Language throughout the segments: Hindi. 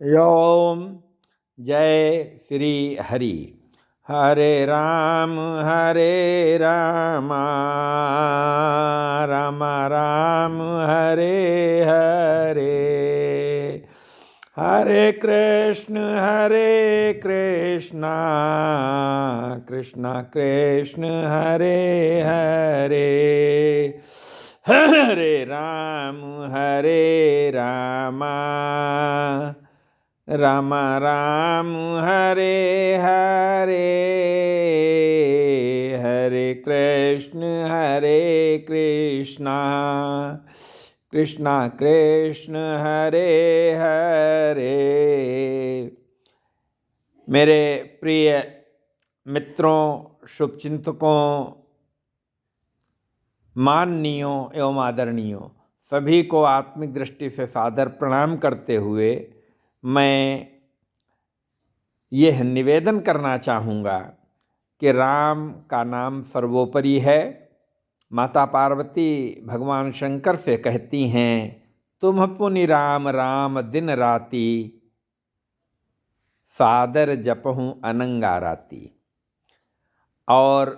ओम जय श्री हरि। हरे राम राम राम हरे हरे, हरे कृष्ण कृष्ण कृष्ण हरे हरे, हरे राम राम राम हरे हरे, हरे कृष्ण कृष्ण कृष्ण हरे हरे। मेरे प्रिय मित्रों, शुभचिंतकों, माननीयों एवं आदरणीयों, सभी को आत्मिक दृष्टि से सादर प्रणाम करते हुए मैं यह निवेदन करना चाहूँगा कि राम का नाम सर्वोपरि है। माता पार्वती भगवान शंकर से कहती हैं, तुम पुनि राम राम दिन राती, सादर जपहूँ अनंगा राती। और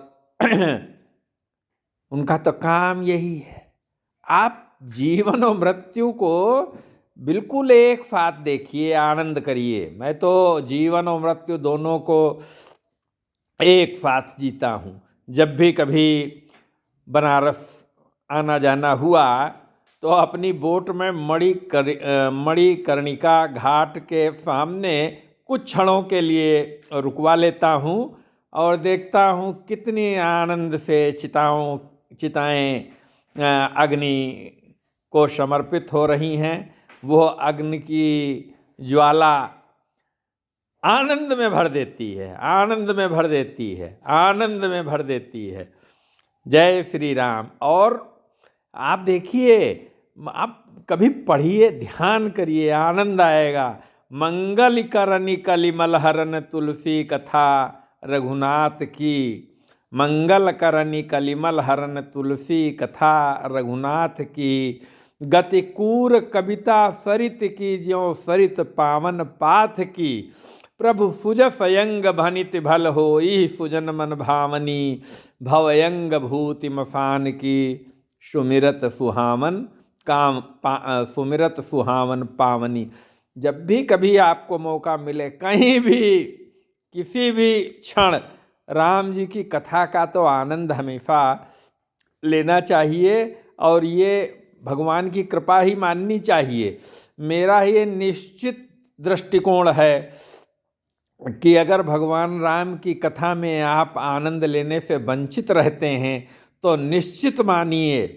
उनका तो काम यही है। आप जीवन और मृत्यु को बिल्कुल एक साथ देखिए, आनंद करिए। मैं तो जीवन और मृत्यु दोनों को एक साथ जीता हूँ। जब भी कभी बनारस आना जाना हुआ तो अपनी बोट में मणिकर्णिका घाट के सामने कुछ क्षणों के लिए रुकवा लेता हूँ और देखता हूँ कितनी आनंद से चिताएं अग्नि को समर्पित हो रही हैं। वो अग्नि की ज्वाला आनंद में भर देती है, आनंद में भर देती है, आनंद में भर देती है। जय श्री राम। और आप देखिए, आप कभी पढ़िए, ध्यान करिए, आनंद आएगा। मंगल करनी कलिमल हरन तुलसी कथा रघुनाथ की, मंगल करनी कलिमल हरन तुलसी कथा रघुनाथ की, गति कूर कविता सरित की ज्यों सरित पावन पाथ की, प्रभु सुज सयंग भनित भल होई सुजन मन भावनी, भवयंग भूति मफान की, सुमिरत सुहावन पावनी। जब भी कभी आपको मौका मिले, कहीं भी किसी भी क्षण राम जी की कथा का तो आनंद हमेशा लेना चाहिए और ये भगवान की कृपा ही माननी चाहिए। मेरा ये निश्चित दृष्टिकोण है कि अगर भगवान राम की कथा में आप आनंद लेने से वंचित रहते हैं तो निश्चित मानिए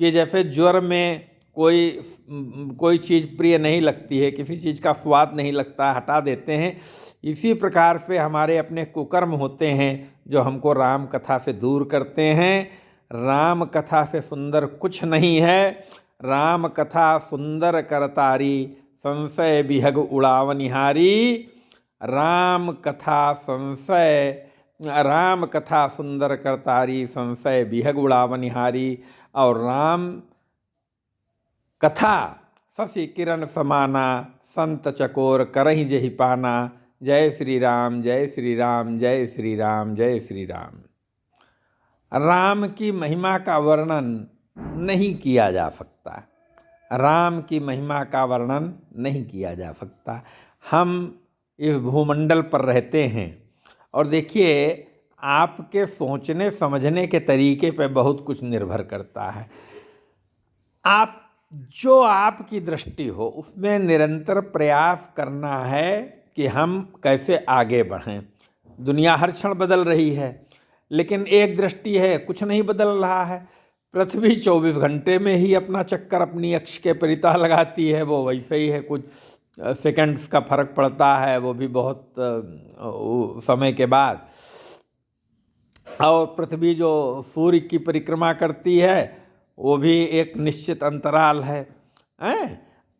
कि जैसे ज्वर में कोई चीज़ प्रिय नहीं लगती है, किसी चीज़ का स्वाद नहीं लगता, हटा देते हैं, इसी प्रकार से हमारे अपने कुकर्म होते हैं जो हमको राम कथा से दूर करते हैं। राम कथा से सुंदर कुछ नहीं है। राम कथा सुंदर करतारी, संशय बिहग उड़ावनिहारी। राम कथा सुंदर करतारी, संशय बिहग उड़ावनिहारी। और राम कथा शशि किरण समाना, संत चकोर करहि जेहि पाना। जय श्री राम, जय श्री राम, जय श्री राम, जय श्री राम। राम की महिमा का वर्णन नहीं किया जा सकता। राम की महिमा का वर्णन नहीं किया जा सकता। हम इस भूमंडल पर रहते हैं और देखिए, आपके सोचने समझने के तरीके पे बहुत कुछ निर्भर करता है। जो आपकी दृष्टि हो उसमें निरंतर प्रयास करना है कि हम कैसे आगे बढ़ें। दुनिया हर क्षण बदल रही है, लेकिन एक दृष्टि है, कुछ नहीं बदल रहा है। पृथ्वी 24 घंटे में ही अपना चक्कर अपनी अक्ष के परितः लगाती है, वो वैसे ही है। कुछ सेकंड्स का फर्क पड़ता है, वो भी बहुत समय के बाद। और पृथ्वी जो सूर्य की परिक्रमा करती है वो भी एक निश्चित अंतराल है,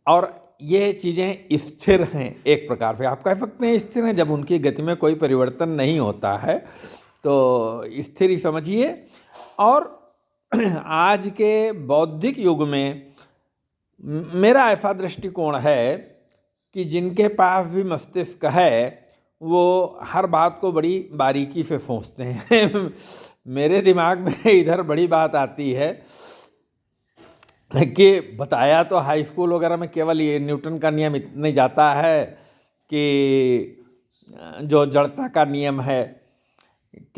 और ये चीज़ें स्थिर हैं। एक प्रकार से आप कह सकते हैं स्थिर हैं, जब उनकी गति में कोई परिवर्तन नहीं होता है तो स्थिर ही समझिए। और आज के बौद्धिक युग में मेरा ऐसा दृष्टिकोण है कि जिनके पास भी मस्तिष्क है वो हर बात को बड़ी बारीकी से सोचते हैं। मेरे दिमाग में इधर बड़ी बात आती है कि बताया तो हाई स्कूल वगैरह में केवल ये न्यूटन का नियम इतने जाता है कि जो जड़ता का नियम है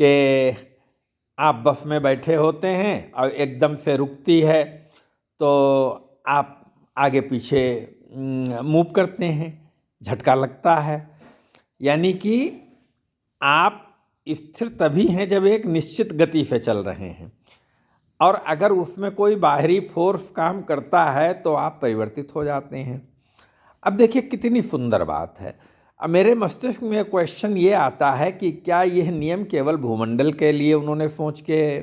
कि आप बस में बैठे होते हैं और एकदम से रुकती है तो आप आगे पीछे मूव करते हैं, झटका लगता है। यानी कि आप स्थिर तभी हैं जब एक निश्चित गति से चल रहे हैं, और अगर उसमें कोई बाहरी फोर्स काम करता है तो आप परिवर्तित हो जाते हैं। अब देखिए कितनी सुंदर बात है। अब मेरे मस्तिष्क में क्वेश्चन ये आता है कि क्या यह नियम केवल भूमंडल के लिए उन्होंने सोच के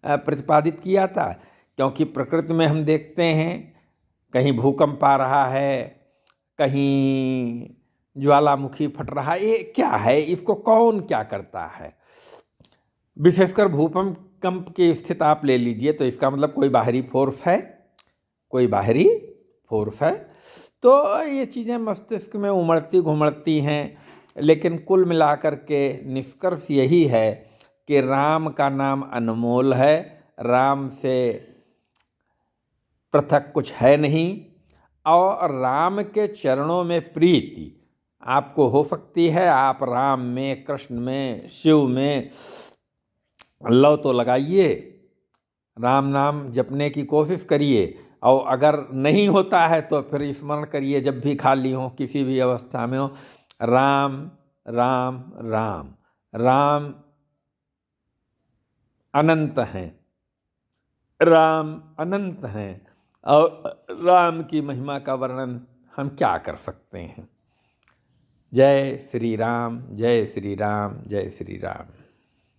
प्रतिपादित किया था? क्योंकि प्रकृति में हम देखते हैं कहीं भूकंप आ रहा है, कहीं ज्वालामुखी फट रहा है, ये क्या है, इसको कौन क्या करता है? विशेषकर भूकंप की स्थिति आप ले लीजिए तो इसका मतलब कोई बाहरी फोर्स है, कोई बाहरी फोर्स है। तो ये चीज़ें मस्तिष्क में उमड़ती घुमड़ती हैं, लेकिन कुल मिलाकर के निष्कर्ष यही है कि राम का नाम अनमोल है, राम से पृथक कुछ है नहीं, और राम के चरणों में प्रीति आपको हो सकती है। आप राम में, कृष्ण में, शिव में लव तो लगाइए, राम नाम जपने की कोशिश करिए, और अगर नहीं होता है तो फिर स्मरण करिए जब भी खाली हो, किसी भी अवस्था में हो, राम राम राम। राम अनंत हैं, राम अनंत हैं, और राम की महिमा का वर्णन हम क्या कर सकते हैं। जय श्री राम, जय श्री राम, जय श्री राम।